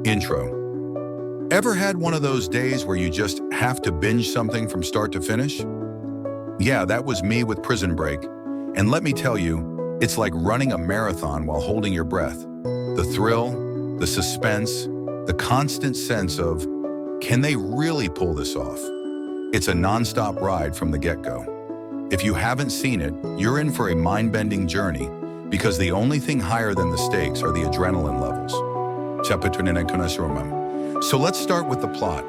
Intro. Ever had one of those days where you just have to binge something from start to finish? Yeah, that was me with Prison Break. And let me tell you, it's like running a marathon while holding your breath. The thrill, the suspense, the constant sense of, can they really pull this off? It's a nonstop ride from the get-go. If you haven't seen it, you're in for a mind-bending journey because the only thing higher than the stakes are the adrenaline levels. So let's start with the plot.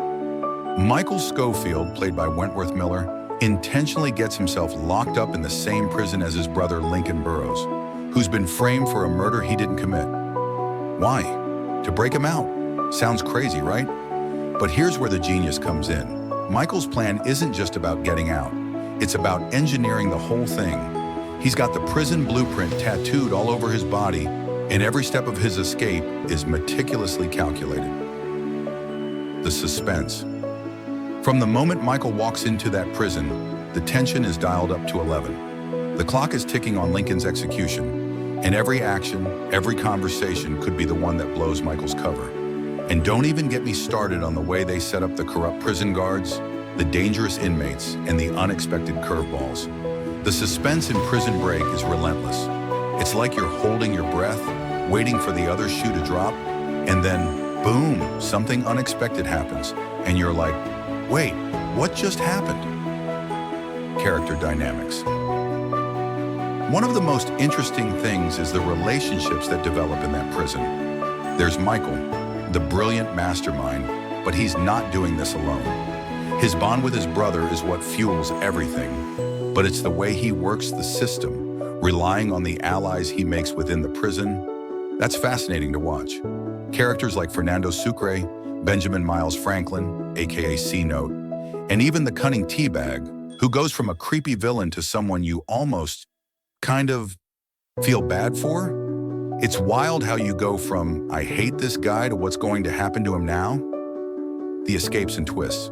Michael Scofield, played by Wentworth Miller, intentionally gets himself locked up in the same prison as his brother Lincoln Burrows, who's been framed for a murder he didn't commit. Why? To break him out. Sounds crazy, right? But here's where the genius comes in. Michael's plan isn't just about getting out. It's about engineering the whole thing. He's got the prison blueprint tattooed all over his body, and every step of his escape is meticulously calculated. The suspense. From the moment Michael walks into that prison, the tension is dialed up to 11. The clock is ticking on Lincoln's execution, and every action, every conversation could be the one that blows Michael's cover. And don't even get me started on the way they set up the corrupt prison guards, the dangerous inmates, and the unexpected curveballs. The suspense in Prison Break is relentless. It's like you're holding your breath, waiting for the other shoe to drop, and then, boom, something unexpected happens, and you're like, wait, what just happened? Character dynamics. One of the most interesting things is the relationships that develop in that prison. There's Michael, the brilliant mastermind, but he's not doing this alone. His bond with his brother is what fuels everything, but it's the way he works the system, relying on the allies he makes within the prison. That's fascinating to watch. Characters like Fernando Sucre, Benjamin Miles Franklin, aka C-Note, and even the cunning Teabag, who goes from a creepy villain to someone you almost kind of feel bad for. It's wild how you go from, I hate this guy, to what's going to happen to him now. The escapes and twists.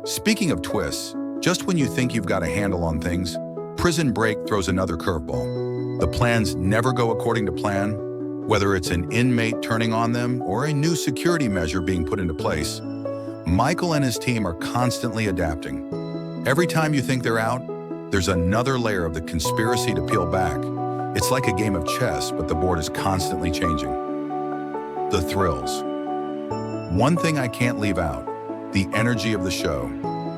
Speaking of twists, just when you think you've got a handle on things, Prison Break throws another curveball. The plans never go according to plan, whether it's an inmate turning on them or a new security measure being put into place. Michael and his team are constantly adapting. Every time you think they're out, there's another layer of the conspiracy to peel back. It's like a game of chess, but the board is constantly changing. The thrills. One thing I can't leave out, the energy of the show.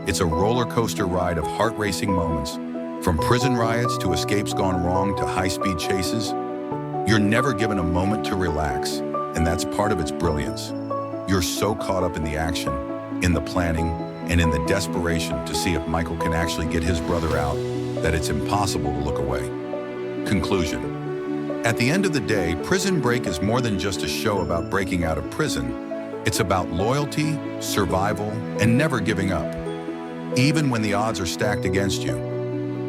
It's a roller coaster ride of heart-racing moments, from prison riots to escapes gone wrong to high-speed chases. You're never given a moment to relax, and that's part of its brilliance. You're so caught up in the action, in the planning, and in the desperation to see if Michael can actually get his brother out that it's impossible to look away. Conclusion. At the end of the day, Prison Break is more than just a show about breaking out of prison. It's about loyalty, survival, and never giving up, even when the odds are stacked against you.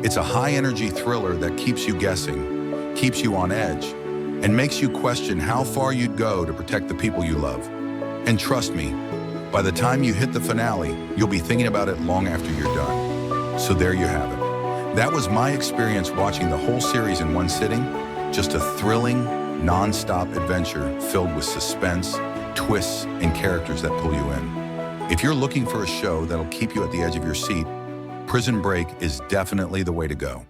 It's a high-energy thriller that keeps you guessing, keeps you on edge, and makes you question how far you'd go to protect the people you love. And trust me, by the time you hit the finale, you'll be thinking about it long after you're done. So there you have it. That was my experience watching the whole series in one sitting, just a thrilling, non-stop adventure filled with suspense, twists, and characters that pull you in. If you're looking for a show that'll keep you at the edge of your seat, Prison Break is definitely the way to go.